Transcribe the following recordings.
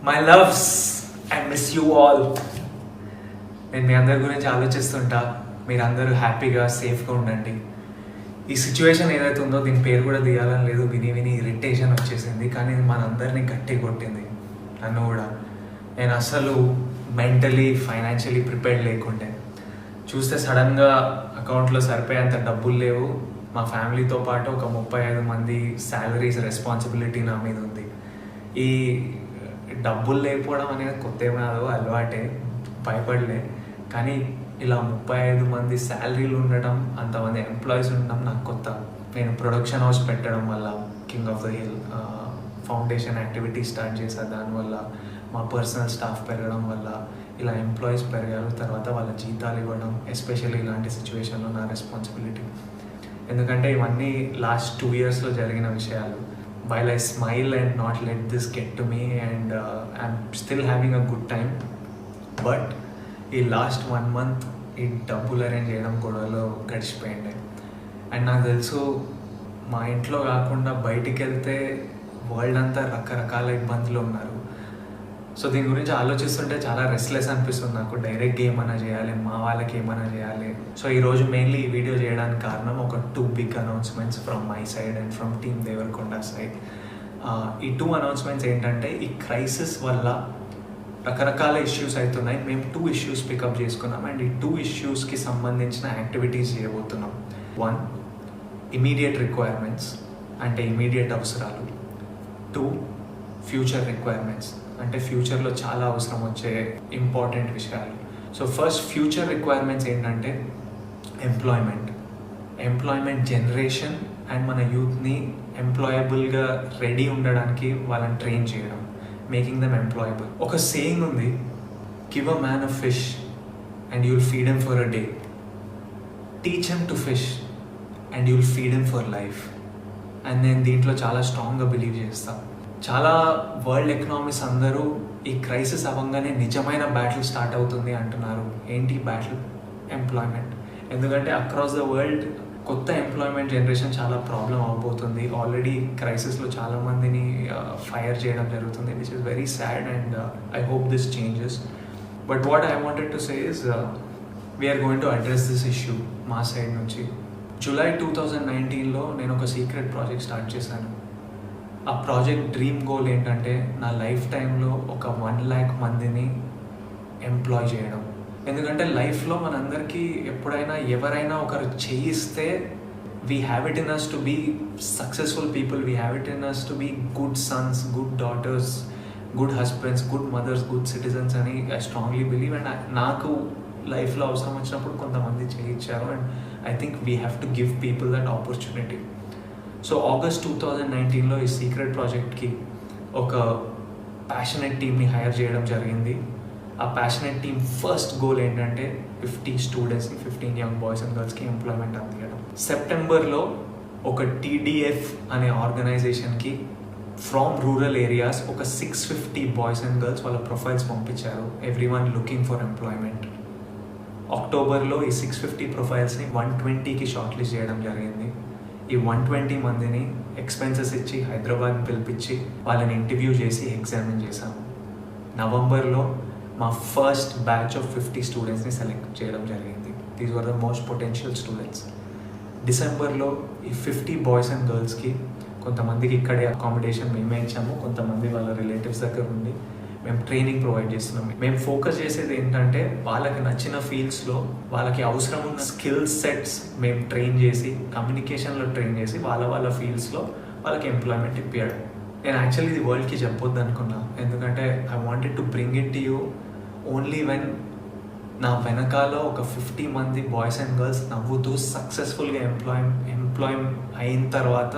My loves, I miss you all. నేను మీ అందరి గురించి ఆలోచిస్తుంటా. మీరందరూ హ్యాపీగా సేఫ్గా ఉండండి. ఈ సిచ్యువేషన్ ఏదైతే ఉందో దీని పేరు కూడా తీయాలని లేదు, విని విని ఇరిటేషన్ వచ్చేసింది. కానీ ఇది మనందరినీ గట్టి కొట్టింది, నన్ను కూడా. నేను అసలు మెంటలీ ఫైనాన్షియలీ ప్రిపేర్డ్ లేకుండే. చూస్తే సడన్గా అకౌంట్లో సరిపోయేంత డబ్బులు లేవు. మా ఫ్యామిలీతో పాటు ఒక 35 మంది శాలరీస్ రెస్పాన్సిబిలిటీ నా మీద ఉంది. ఈ డబ్బులు లేకపోవడం అనేది కొత్త ఏమో అలవాటే, భయపడలే. కానీ ఇలా 35 మంది శాలరీలు ఉండడం, అంతమంది ఎంప్లాయీస్ ఉండడం నాకు కొత్త. నేను ప్రొడక్షన్ హౌస్ పెట్టడం వల్ల, king of the hill foundation activity start చేశా. దానివల్ల మా పర్సనల్ స్టాఫ్ పెరగడం వల్ల ఇలా ఎంప్లాయీస్ పెరిగారు. తర్వాత వాళ్ళ జీతాలు ఇవ్వడం, ఎస్పెషల్లీ ఇలాంటి సిచ్యువేషన్లో నా రెస్పాన్సిబిలిటీ. ఎందుకంటే ఇవన్నీ లాస్ట్ 2 yearsలో జరిగిన విషయాలు. While I smile and not let this get to me and I'm still having a good time. But ఈ లాస్ట్ 1 month ఈ డబ్బులు అరేంజ్ చేయడం గొడవలో గడిచిపోయింది. అండ్ నాకు తెలుసు మా ఇంట్లో కాకుండా బయటికి వెళ్తే వరల్డ్ అంతా రకరకాల ఇబ్బందులు ఉన్నారు. సో దీని గురించి ఆలోచిస్తుంటే చాలా రెస్ట్లెస్ అనిపిస్తుంది నాకు. డైరెక్ట్గా ఏమైనా చేయాలి, మా వాళ్ళకి ఏమైనా చేయాలి. సో ఈరోజు మెయిన్లీ ఈ వీడియో చేయడానికి కారణం ఒక 2 big announcements from my side and from team Devarakonda side. ఈ 2 announcements ఏంటంటే, ఈ క్రైసిస్ వల్ల రకరకాల ఇష్యూస్ అవుతున్నాయి. మేము 2 issues పికప్ చేసుకున్నాం అండ్ ఈ 2 issuesకి సంబంధించిన యాక్టివిటీస్ చేయబోతున్నాం. 1, ఇమీడియట్ రిక్వైర్మెంట్స్ అంటే ఇమీడియట్ అవసరాలు. 2, ఫ్యూచర్ రిక్వైర్మెంట్స్ అంటే ఫ్యూచర్లో చాలా అవసరం వచ్చే ఇంపార్టెంట్ విషయాలు. సో ఫస్ట్ ఫ్యూచర్ రిక్వైర్మెంట్స్ ఏంటంటే ఎంప్లాయ్మెంట్ జనరేషన్ అండ్ మన యూత్ని ఎంప్లాయబుల్గా రెడీ ఉండడానికి వాళ్ళని ట్రైన్ చేయడం, మేకింగ్ దెమ్ ఎంప్లాయబుల్. ఒక సేయింగ్ ఉంది, give a man a fish and you'll feed him for a day, teach him to fish and you'll feed him for life. And నేను దీంట్లో చాలా స్ట్రాంగ్గా బిలీవ్ చేస్తాను. చాలా వరల్డ్ ఎకనామిక్స్ అందరూ ఈ క్రైసిస్ అవ్వగానే నిజమైన బ్యాటిల్ స్టార్ట్ అవుతుంది అంటున్నారు. ఏంటి బ్యాటిల్? ఎంప్లాయ్మెంట్. ఎందుకంటే అక్రాస్ ద వరల్డ్ కొత్త ఎంప్లాయ్మెంట్ జనరేషన్ చాలా ప్రాబ్లం అవబోతుంది. ఆల్రెడీ క్రైసిస్లో చాలామందిని ఫైర్ చేయడం జరుగుతుంది, which is very sad and I hope this changes. But what I wanted to say is we're going to address this issue మా సైడ్ నుంచి. జూలై 2019లో నేను ఒక సీక్రెట్ ప్రాజెక్ట్ స్టార్ట్ చేశాను. ఆ ప్రాజెక్ట్ డ్రీమ్ గోల్ ఏంటంటే, నా లైఫ్ టైంలో ఒక 1 lakh మందిని ఎంప్లాయ్ చేయడం. ఎందుకంటే లైఫ్లో మనందరికీ ఎప్పుడైనా ఎవరైనా ఒకరు చేయిస్తే we have it in us to be successful people, we have it in us to be good sons, good daughters, good husbands, good mothers, good citizens అని ఐ స్ట్రాంగ్లీ బిలీవ్. అండ్ నాకు లైఫ్లో అవసరం వచ్చినప్పుడు కొంతమంది చేయించారు and I think we have to give people that opportunity. So August 2019లో ఈ secret ప్రాజెక్ట్కి ఒక ప్యాషనెట్ టీమ్ని హైర్ చేయడం జరిగింది. ఆ ప్యాషనెట్ టీమ్ ఫస్ట్ గోల్ ఏంటంటే 50 స్టూడెంట్స్ని, 15 యంగ్ బాయ్స్ అండ్ గర్ల్స్కి ఎంప్లాయ్మెంట్ అందించడం. సెప్టెంబర్లో ఒక TDF అనే ఆర్గనైజేషన్కి ఫ్రమ్ రూరల్ ఏరియాస్ ఒక 650 బాయ్స్ అండ్ గర్ల్స్ వాళ్ళ ప్రొఫైల్స్ పంపించారు, ఎవ్రీవన్ లుకింగ్ ఫర్ ఎంప్లాయ్మెంట్. అక్టోబర్లో ఈ 650 ప్రొఫైల్స్ని 120కి షార్ట్ లిస్ట్ చేయడం జరిగింది. ఈ 120 మందిని ఎక్స్పెన్సెస్ ఇచ్చి హైదరాబాద్ పిలిపించి వాళ్ళని ఇంటర్వ్యూ చేసి ఎగ్జామిన్ చేశాము. నవంబర్లో మా ఫస్ట్ బ్యాచ్ ఆఫ్ 50 స్టూడెంట్స్ని సెలెక్ట్ చేయడం జరిగింది. These were the most potential students. డిసెంబర్లో ఈ 50 బాయ్స్ అండ్ గర్ల్స్కి కొంతమందికి ఇక్కడే అకామిడేషన్ మేమే ఇచ్చాము, కొంతమంది వాళ్ళ రిలేటివ్స్ దగ్గర ఉండి మేము ట్రైనింగ్ ప్రొవైడ్ చేస్తున్నాం. మేము ఫోకస్ చేసేది ఏంటంటే, వాళ్ళకి నచ్చిన ఫీల్డ్స్లో వాళ్ళకి అవసరం ఉన్న స్కిల్ సెట్స్ మేము ట్రైన్ చేసి, కమ్యూనికేషన్లో ట్రైన్ చేసి వాళ్ళ ఫీల్డ్స్లో వాళ్ళకి ఎంప్లాయ్మెంట్ ఇప్పించడం. నేను యాక్చువల్లీ ఇది వరల్డ్కి చెప్పొద్దు అనుకున్నా, ఎందుకంటే I wanted to bring it to you only when నా వెనకాల ఒక 50 మంది బాయ్స్ అండ్ గర్ల్స్ నవ్వుతూ సక్సెస్ఫుల్గా ఎంప్లాయ్ అయిన తర్వాత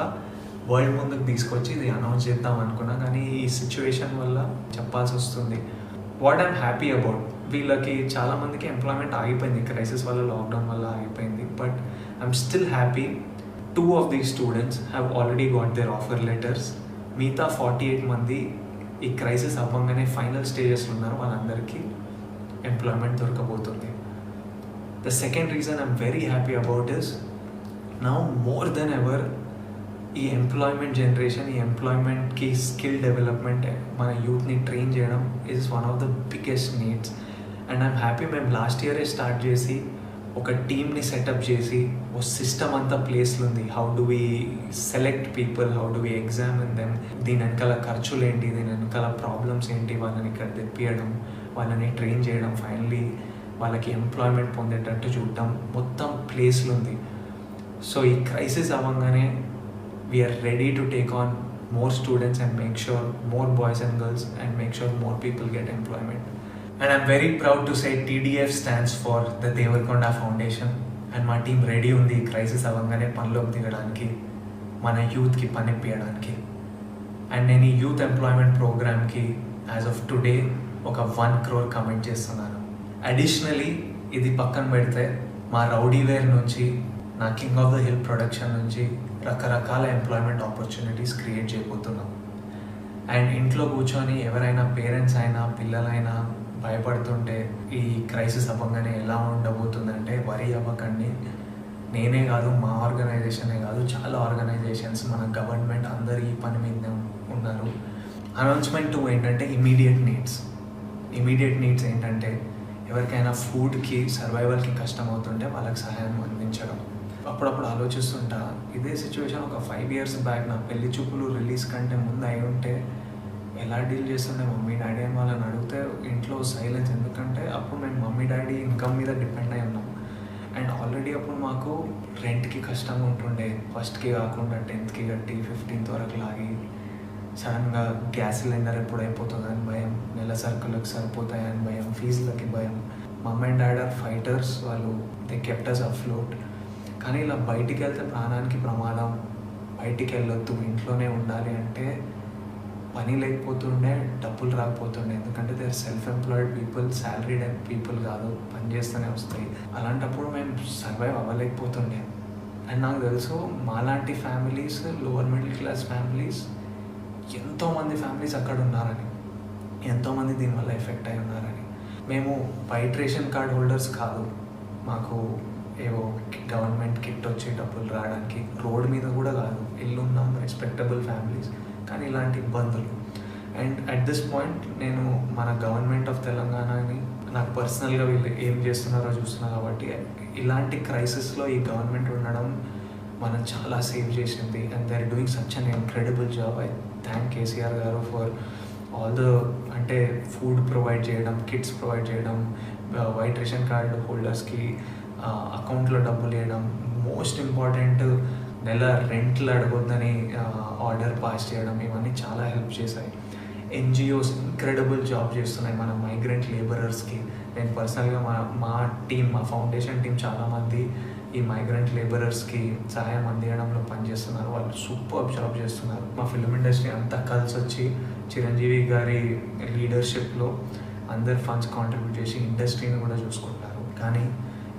వరల్డ్ ముందుకు తీసుకొచ్చి ఇది అనౌన్స్ చేద్దాం అనుకున్నా. కానీ ఈ సిచ్యువేషన్ వల్ల చెప్పాల్సి వస్తుంది. వాట్ ఐమ్ హ్యాపీ అబౌట్, వీళ్ళకి చాలామందికి ఎంప్లాయ్మెంట్ ఆగిపోయింది, క్రైసిస్ వల్ల, లాక్డౌన్ వల్ల ఆగిపోయింది. But I'm still happy 2 of these students have already got their offer letters. మిగతా 48 మంది ఈ క్రైసిస్ అవ్వగానే ఫైనల్ స్టేజెస్లో ఉన్నారు, వాళ్ళందరికీ ఎంప్లాయ్మెంట్ దొరకబోతుంది. The second reason I'm very happy about is, now more than ever ఈ ఎంప్లాయ్మెంట్ జనరేషన్, ఈ ఎంప్లాయ్మెంట్కి స్కిల్ డెవలప్మెంట్, మన యూత్ని ట్రైన్ చేయడం is one of the biggest needs. And I'm happy మేము లాస్ట్ ఇయరే స్టార్ట్ చేసి ఒక టీమ్ని సెటప్ చేసి ఓ సిస్టమ్ అంతా ప్లేస్లో ఉంది. How do we select people, how do we examine them, దీని వెనకాల ఖర్చులు ఏంటి, దీని వెనకాల ప్రాబ్లమ్స్ ఏంటి, వాళ్ళని ఇక్కడ తెప్పియడం, వాళ్ళని ట్రైన్ చేయడం, ఫైనలీ వాళ్ళకి ఎంప్లాయ్మెంట్ పొందేటట్టు చూడటం, మొత్తం ప్లేస్లో ఉంది. సో ఈ క్రైసిస్ అవ్వగానే we're ready to take on more students and make sure more boys and girls and make sure more people get employment. And I'm very proud to say TDF stands for the Devarakonda Foundation. And మా team ready ఉంది ఈ crisis అవ్వగానే పనిలోకి దిగడానికి, మన యూత్కి పని ఇప్పించడానికి. And నేను ఈ యూత్ ఎంప్లాయ్మెంట్ ప్రోగ్రామ్కి యాజ్ ఆఫ్ టుడే ఒక 1 crore కమిట్ చేస్తున్నాను. అడిషనలీ ఇది పక్కన పెడితే మా రౌడీవేర్ నుంచి, నా king of the hill production నుంచి రకరకాల ఎంప్లాయ్మెంట్ ఆపర్చునిటీస్ క్రియేట్ చేయబోతున్నాం. అండ్ ఇంట్లో కూర్చొని ఎవరైనా పేరెంట్స్ అయినా పిల్లలైనా భయపడుతుంటే ఈ క్రైసిస్ అవ్వగానే ఎలా ఉండబోతుందంటే వరీ అవ్వకండి. నేనే కాదు, మా ఆర్గనైజేషనే కాదు, చాలా ఆర్గనైజేషన్స్, మన గవర్నమెంట్ అందరూ ఈ పని మీద ఉన్నారు. అనౌన్స్మెంట్ 2 ఏంటంటే ఇమీడియట్ నీడ్స్ ఏంటంటే ఎవరికైనా ఫుడ్కి, సర్వైవల్కి కష్టం అవుతుంటే వాళ్ళకి సహాయం అందించడం. అప్పుడప్పుడు ఆలోచిస్తుంటా, ఇదే సిచ్యువేషన్ ఒక 5 years బ్యాక్ నా పెళ్లి చూపులు రిలీజ్ కంటే ముందు అయి ఉంటే ఎలా డీల్ చేస్తుండే మమ్మీ డాడీ అని వాళ్ళని అడిగితే ఇంట్లో సైలెన్స్. ఎందుకంటే అప్పుడు మేము మమ్మీ డాడీ ఇన్కమ్ మీద డిపెండ్ అయి ఉన్నాం. అండ్ ఆల్రెడీ అప్పుడు మాకు రెంట్కి కష్టంగా ఉంటుండే, ఫస్ట్కి కాకుండా 10th కట్టి 15th వరకు లాగి, సడన్గా గ్యాస్ సిలిండర్ ఎప్పుడు అయిపోతుందని భయం, నెల సరుకులకు సరిపోతాయని భయం, ఫీజులకి భయం. Mummy and dad are fighters, వాళ్ళు దే కెప్ట్ అస్ అఫ్లోట్. కానీ ఇలా బయటికి వెళ్తే ప్రాణానికి ప్రమాదం, బయటికి వెళ్ళొద్దు, ఇంట్లోనే ఉండాలి అంటే పని లేకపోతుండే, డబ్బులు రాకపోతుండే. ఎందుకంటే they are self employed people, salaried people కాదు, పని చేస్తూనే వస్తాయి. అలాంటప్పుడు మేము సర్వైవ్ అవ్వలేకపోతుండే. అండ్ నాకు తెలుసు మాలాంటి families, lower middle class families, ఎంతోమంది ఫ్యామిలీస్ అక్కడ ఉన్నారని, ఎంతోమంది దీనివల్ల ఎఫెక్ట్ అయి ఉన్నారని. మేము వైట్ రేషన్ కార్డ్ హోల్డర్స్ కాదు, మాకు ఏవో గవర్నమెంట్ కిట్ వచ్చి డబ్బులు రావడానికి, రోడ్ మీద కూడా కాదు, ఇల్లు ఉన్నాం, రెస్పెక్టబుల్ ఫ్యామిలీస్, కానీ ఇలాంటి ఇబ్బందులు. అండ్ అట్ దిస్ పాయింట్ నేను మన గవర్నమెంట్ ఆఫ్ తెలంగాణని, నాకు పర్సనల్గా వీళ్ళు ఏం చేస్తున్నారో చూస్తున్నా కాబట్టి, ఇలాంటి క్రైసిస్లో ఈ గవర్నమెంట్ ఉండడం మనం చాలా సేవ్ చేసింది. And they are doing such an incredible job. I thank KCR garu for all the, అంటే ఫుడ్ ప్రొవైడ్ చేయడం, కిట్స్ ప్రొవైడ్ చేయడం, వైట్ రేషన్ కార్డు హోల్డర్స్కి అకౌంట్లో డబ్బులు వేయడం, మోస్ట్ ఇంపార్టెంట్ నెల రెంట్లు అడగొద్దని ఆర్డర్ పాస్ చేయడం, ఇవన్నీ చాలా హెల్ప్ చేశాయి. ఎన్జిఓస్ ఇంక్రెడిబుల్ జాబ్ చేస్తున్నాయి మన మైగ్రెంట్ లేబరర్స్కి. నేను పర్సనల్గా మా టీం, మా ఫౌండేషన్ టీం చాలామంది ఈ మైగ్రెంట్ లేబరర్స్కి సహాయం అందించడంలో పనిచేస్తున్నారు. వాళ్ళు సూపర్ జాబ్ చేస్తున్నారు. మా ఫిల్మ్ ఇండస్ట్రీ అంతా కలిసి వచ్చి చిరంజీవి గారి లీడర్షిప్లో అందరు ఫండ్స్ కాంట్రిబ్యూట్ చేసి ఇండస్ట్రీని కూడా చూసుకుంటారు. కానీ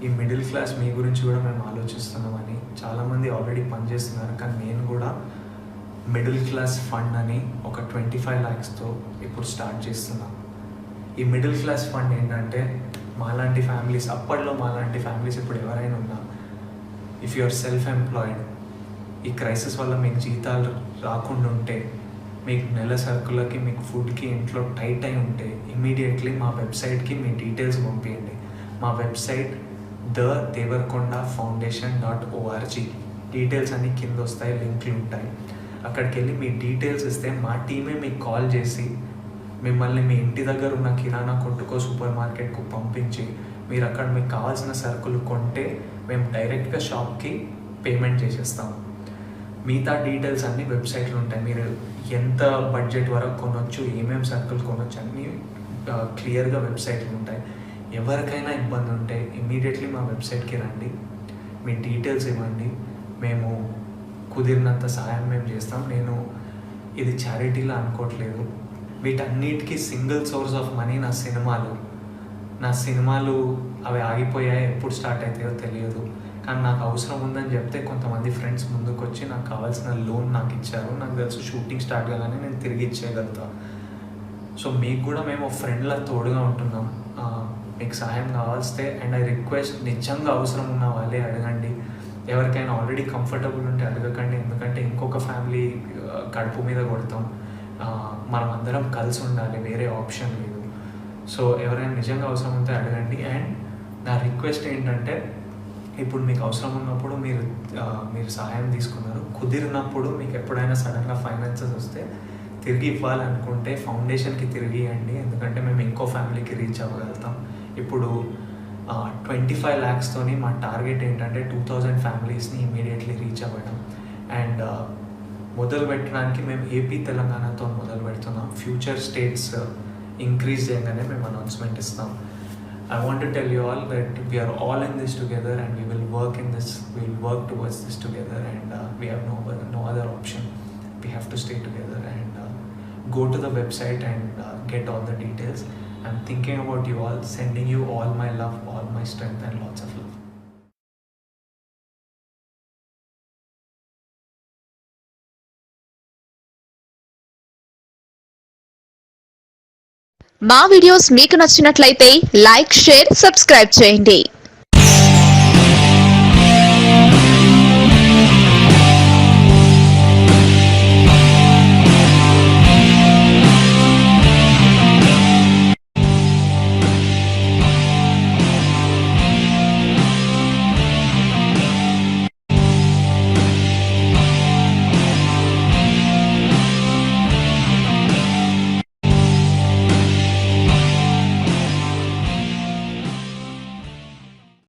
ఈ మిడిల్ క్లాస్ మీ గురించి కూడా మేము ఆలోచిస్తున్నామని చాలామంది ఆల్రెడీ పనిచేస్తున్నారు. కానీ నేను కూడా మిడిల్ క్లాస్ ఫండ్ అని ఒక 25 lakhsతో ఇప్పుడు స్టార్ట్ చేస్తున్నాను. ఈ మిడిల్ క్లాస్ ఫండ్ ఏంటంటే మాలాంటి ఫ్యామిలీస్, అప్పట్లో మాలాంటి ఫ్యామిలీస్ ఇప్పుడు ఎవరైనా ఉన్నా, if you are self employed, ఈ క్రైసిస్ వల్ల మీకు జీతాలు రాకుండా ఉంటే, మీకు నెల సరుకులకి, మీకు ఫుడ్కి ఇంట్లో టైట్ అయి ఉంటే, ఇమీడియట్లీ మా వెబ్సైట్కి మీ డీటెయిల్స్ పంపించండి. మా వెబ్సైట్ thedevarkondafoundation.org. డీటెయిల్స్ అన్నీ కింద వస్తాయి, లింక్లు ఉంటాయి. అక్కడికి వెళ్ళి మీ డీటెయిల్స్ ఇస్తే మా టీమే మీకు కాల్ చేసి మిమ్మల్ని మీ ఇంటి దగ్గర ఉన్న కిరాణా కొట్టుకో, సూపర్ మార్కెట్కు పంపించి, మీరు అక్కడ మీకు కావాల్సిన సరుకులు కొంటే మేము డైరెక్ట్గా షాప్కి పేమెంట్ చేసేస్తాము. మిగతా డీటెయిల్స్ అన్నీ వెబ్సైట్లో ఉంటాయి. మీరు ఎంత బడ్జెట్ వరకు కొనవచ్చు, ఏమేమి సరుకులు కొనవచ్చు అన్నీ క్లియర్గా వెబ్సైట్లో ఉంటాయి. ఎవరికైనా ఇబ్బంది ఉంటే ఇమీడియట్లీ మా వెబ్సైట్కి రండి, మీ డీటెయిల్స్ ఇవ్వండి, మేము కుదిరినంత సహాయం మేము చేస్తాం. నేను ఇది చారిటీలా అనుకోవట్లేదు. వీటన్నిటికీ సింగిల్ సోర్స్ ఆఫ్ మనీ నా సినిమాలు అవి ఆగిపోయాయి, ఎప్పుడు స్టార్ట్ అవుతాయో తెలియదు. కానీ నాకు అవసరం ఉందని చెప్తే కొంతమంది ఫ్రెండ్స్ ముందుకు వచ్చి నాకు కావాల్సిన లోన్ నాకు ఇచ్చారు. నాకు తెలుసు షూటింగ్ స్టార్ట్ కాగానే నేను తిరిగి ఇచ్చేయగలుగుతా. సో మీకు కూడా మేము ఫ్రెండ్లా తోడుగా ఉంటున్నాం. మీకు సహాయం కావాల్స్తే, అండ్ ఐ రిక్వెస్ట్, నిజంగా అవసరం ఉన్న వాళ్ళే అడగండి. ఎవరికైనా ఆల్రెడీ కంఫర్టబుల్ ఉంటే అడగకండి, ఎందుకంటే ఇంకొక ఫ్యామిలీ కడుపు మీద కొడతాం. మనం అందరం కలిసి ఉండాలి, వేరే ఆప్షన్ లేదు. సో ఎవరైనా నిజంగా అవసరం ఉంటే అడగండి. అండ్ నా రిక్వెస్ట్ ఏంటంటే, ఇప్పుడు మీకు అవసరం ఉన్నప్పుడు మీరు సహాయం తీసుకున్నారు, కుదిరినప్పుడు మీకు ఎప్పుడైనా సడన్గా ఫైనాన్సెస్ వస్తే తిరిగి ఇవ్వాలనుకుంటే ఫౌండేషన్కి తిరిగి ఇవ్వండి, ఎందుకంటే మేము ఇంకో ఫ్యామిలీకి రీచ్ అవ్వగలుగుతాం. ఇప్పుడు 25 lakhస్తోని మా టార్గెట్ ఏంటంటే 2000 ఫ్యామిలీస్ని ఇమీడియట్లీ రీచ్ అవ్వడం. అండ్ మొదలు పెట్టడానికి మేము ఏపీ తెలంగాణతో మొదలు పెడుతున్నాం. ఫ్యూచర్ స్టేట్స్ ఇంక్రీజ్ చేయగానే మేము అనౌన్స్మెంట్ ఇస్తాం. I want to tell you all that we are all in this together, and we will work towards this together, and we have no other option. We have to stay together and go to the website and get all the details. I'm thinking about you all, sending you all my love, all my strength, and lots of love. మా videos మీకు నచ్చినట్లయితే like, share, subscribe చేయండి.